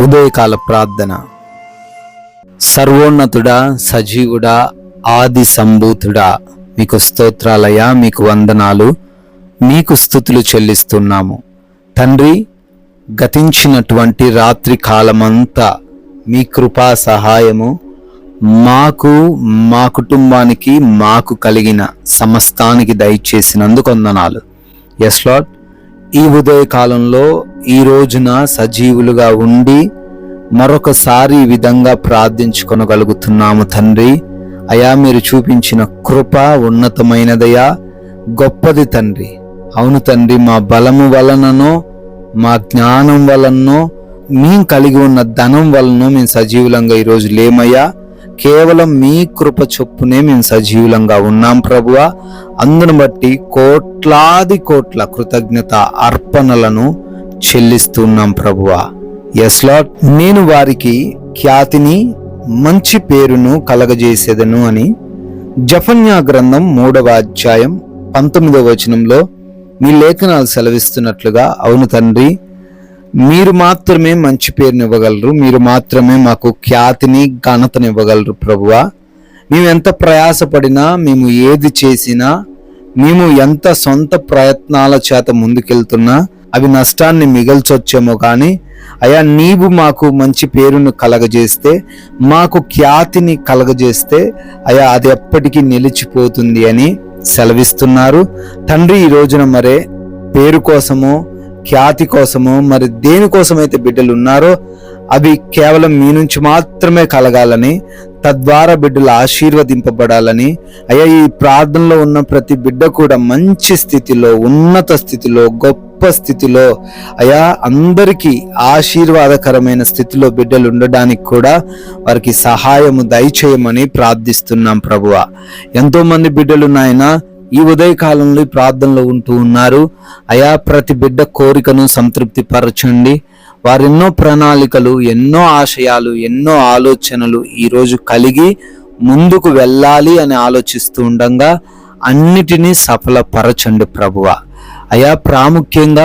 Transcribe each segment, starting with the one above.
ఉదయకాల ప్రార్థన. సర్వోన్నతుడా, సజీవుడా, ఆది సంభూతుడా, మీకు స్తోత్రాలయ్యా, మీకు వందనాలు, మీకు స్తుతులు చెల్లిస్తున్నాము తండ్రి. గతించినటువంటి రాత్రి కాలమంతా మీ కృపా సహాయము మాకు, మా కుటుంబానికి, మాకు కలిగిన సమస్తానికి దయచేసినందుకు వందనాలు. ఎస్ లార్డ్, ఈ ఉదయకాలంలో ఈ రోజున సజీవులుగా ఉండి మరొకసారి ఈ విధంగా ప్రార్థించుకొనగలుగుతున్నాము తండ్రి. అయా, మీరు చూపించిన కృప ఉన్నతమైనదయా, గొప్పది తండ్రి. అవును తండ్రి, మా బలము వలననో, మా జ్ఞానం వలనో, మేము కలిగి ఉన్న ధనం వలనో మేము సజీవులంగా ఈరోజు లేమయ్యా. కేవలం మీ కృప చొప్పునే మేము సజీవులంగా ఉన్నాం ప్రభువా. అందును బట్టి కోట్లాది కోట్ల కృతజ్ఞత అర్పణలను చెల్లిస్తున్నాం ప్రభువా. ఎస్ లార్డ్, నేను వారికి ఖ్యాతిని, మంచి పేరును కలగజేసేదను అని జెఫన్యా గ్రంథం 3వ అధ్యాయం 19వ వచనంలో మీ లేఖనాలు సెలవిస్తున్నట్లుగా, అవును తండ్రి, మీరు మాత్రమే మంచి పేరుని ఇవ్వగలరు, మీరు మాత్రమే మాకు ఖ్యాతిని, ఘనతను ఇవ్వగలరు ప్రభువా. మేము ఎంత ప్రయాసపడినా, మేము ఏది చేసినా, మేము ఎంత సొంత ప్రయత్నాల చేత ముందుకెళ్తున్నా అవి నష్టాన్ని మిగల్చొచ్చేమో కానీ అయా, నీవు మాకు మంచి పేరును కలగజేస్తే, మాకు ఖ్యాతిని కలగజేస్తే అయా, అది ఎప్పటికీ నిలిచిపోతుంది అని సెలవిస్తున్నారు తండ్రి. ఈ రోజున మరే పేరు కోసమో, ఖ్యాతి కోసమో, మరి దేనికోసమైతే బిడ్డలు ఉన్నారో అవి కేవలం మీ నుంచి మాత్రమే కలగాలని, తద్వారా బిడ్డలు ఆశీర్వదింపబడాలని అయ్యా, ఈ ప్రార్థనలో ఉన్న ప్రతి బిడ్డ కూడా మంచి స్థితిలో, ఉన్నత స్థితిలో, గొప్ప స్థితిలో అయ్యా, అందరికీ ఆశీర్వాదకరమైన స్థితిలో బిడ్డలు ఉండడానికి కూడా వారికి సహాయము దయచేయమని ప్రార్థిస్తున్నాం ప్రభువా. ఎంతో మంది బిడ్డలు నాయనా ఈ ఉదయకాలంలో ప్రార్థనలో ఉంటూ ఉన్నారు అయా. ప్రతి బిడ్డ కోరికను సంతృప్తి పరచండి. వారెన్నో ప్రణాళికలు, ఎన్నో ఆశయాలు, ఎన్నో ఆలోచనలు ఈరోజు కలిగి ముందుకు వెళ్ళాలి అని ఆలోచిస్తూ ఉండగా అన్నిటినీ సఫలపరచండి ప్రభువా. అయా, ప్రాముఖ్యంగా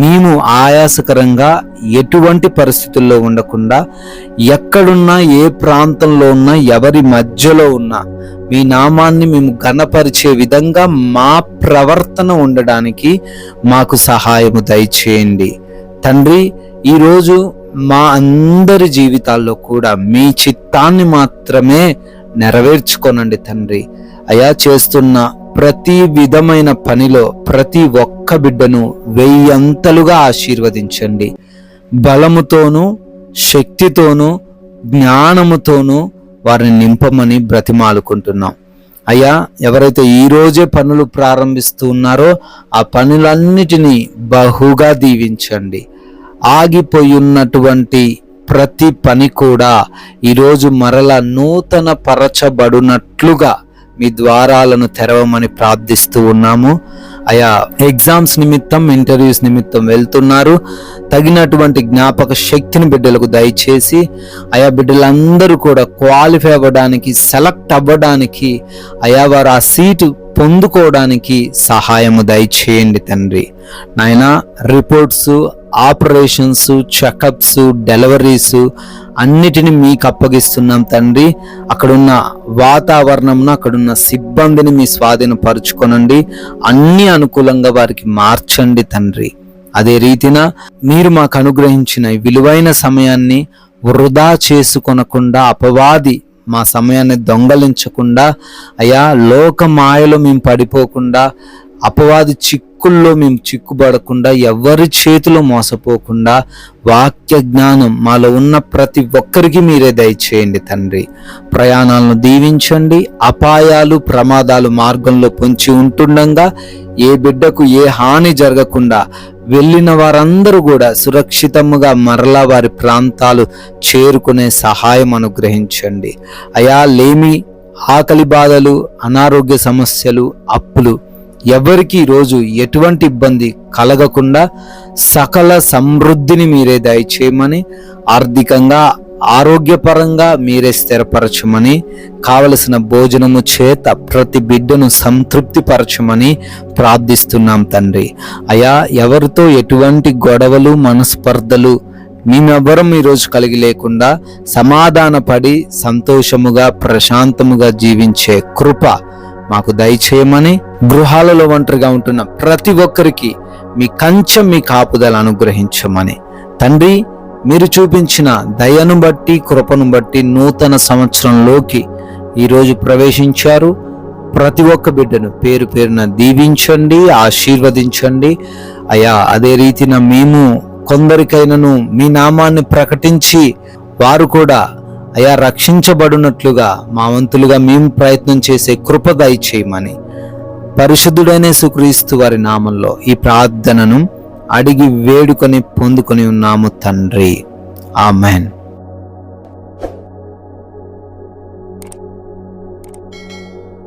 మేము ఆయాసకరంగా ఎటువంటి పరిస్థితుల్లో ఉండకుండా, ఎక్కడున్నా, ఏ ప్రాంతంలో ఉన్నా, ఎవరి మధ్యలో ఉన్నా మీ నామాన్ని మేము ఘనపరిచే విధంగా మా ప్రవర్తన ఉండడానికి మాకు సహాయము దయచేయండి తండ్రి. ఈరోజు మా అందరి జీవితాల్లో కూడా మీ చిత్తాన్ని మాత్రమే నెరవేర్చుకోనండి తండ్రి. అయా, చేస్తున్న ప్రతి విధమైన పనిలో ప్రతి ఒక్క బిడ్డను 1000 అంతలుగా ఆశీర్వదించండి. బలముతోనూ, శక్తితోనూ, జ్ఞానముతోనూ వారిని నింపమని బ్రతిమాలుకుంటున్నాం అయ్యా. ఎవరైతే ఈ రోజే పనులు ప్రారంభిస్తూ ఉన్నారో ఆ పనులన్నిటినీ బహుగా దీవించండి. ఆగిపోయినటువంటి ప్రతి పని కూడా ఈరోజు మరలా నూతన పరచబడినట్లుగా మీ ద్వారాలను తెరవమని ప్రార్థిస్తూ ఉన్నాము అయా. ఎగ్జామ్స్ నిమిత్తం, ఇంటర్వ్యూస్ నిమిత్తం వెళ్తున్నారు, తగినటువంటి జ్ఞాపక శక్తిని బిడ్డలకు దయచేసి అయా, బిడ్డలందరూ కూడా క్వాలిఫై అవ్వడానికి, సెలెక్ట్ అవ్వడానికి అయా, వారు ఆ సీటు పొందుకోవడానికి సహాయము దయచేయండి తండ్రి. నాయనా, రిపోర్ట్స్, ఆపరేషన్స్, చెకప్స్, డెలివరీస్ అన్నిటిని మీకు అప్పగిస్తున్నాం తండ్రి. అక్కడున్న వాతావరణంను, అక్కడున్న సిబ్బందిని మీ స్వాధీనపరుచుకొనండి. అన్ని అనుకూలంగా వారికి మార్చండి తండ్రి. అదే రీతిన మీరు మాకు అనుగ్రహించిన విలువైన సమయాన్ని వృధా చేసుకొనకుండా, అపవాది మా సమయాన్ని దొంగలించకుండా అయా, లోక మాయలో మేము పడిపోకుండా, అపవాది చిక్కుల్లో మేము చిక్కుబడకుండా, ఎవరి చేతిలో మోసపోకుండా వాక్య జ్ఞానం మాలో ఉన్న ప్రతి ఒక్కరికి మీరే దయచేయండి తండ్రి. ప్రయాణాలను దీవించండి. అపాయాలు, ప్రమాదాలు మార్గంలో పొంచి ఉంటుండగా ఏ బిడ్డకు ఏ హాని జరగకుండా వెళ్ళిన వారందరూ కూడా సురక్షితముగా మరలా వారి ప్రాంతాలు చేరుకునే సహాయం అనుగ్రహించండి అయా. లేమి, ఆకలి బాధలు, అనారోగ్య సమస్యలు, అప్పులు ఎవరికి ఈరోజు ఎటువంటి ఇబ్బంది కలగకుండా సకల సమృద్ధిని మీరే దయచేయమని, ఆర్థికంగా, ఆరోగ్యపరంగా మీరే స్థిరపరచమని, కావలసిన భోజనము చేత ప్రతి బిడ్డను సంతృప్తి పరచమని ప్రార్థిస్తున్నాం తండ్రి. అయా, ఎవరితో ఎటువంటి గొడవలు, మనస్పర్ధలు మేమెవ్వరం ఈరోజు కలిగి లేకుండా సమాధానపడి సంతోషముగా ప్రశాంతముగా జీవించే కృప మాకు దయచేయమని, గృహాలలో ఒంటరిగా ఉంటున్న ప్రతి ఒక్కరికి మీ కంచె, మీ కాపుదల అనుగ్రహించమని తండ్రి, మీరు చూపించిన దయను బట్టి కృపను బట్టి నూతన సంవత్సరంలోకి ఈరోజు ప్రవేశించారు. ప్రతి ఒక్క బిడ్డను పేరు పేరున దీవించండి, ఆశీర్వదించండి అయ్యా. అదే రీతిన మేము కొందరికైనను మీ నామాన్ని ప్రకటించి వారు కూడా అయ్యా రక్షించబడినట్లుగా మా వంతులుగా మేము ప్రయత్నం చేసే కృప దయచేయమని పరిశుద్ధుడైన యేసుక్రీస్తు వారి నామంలో ఈ ప్రార్థనను అడిగి వేడుకొని పొందుకొని ఉన్నాము తండ్రి. ఆమెన్.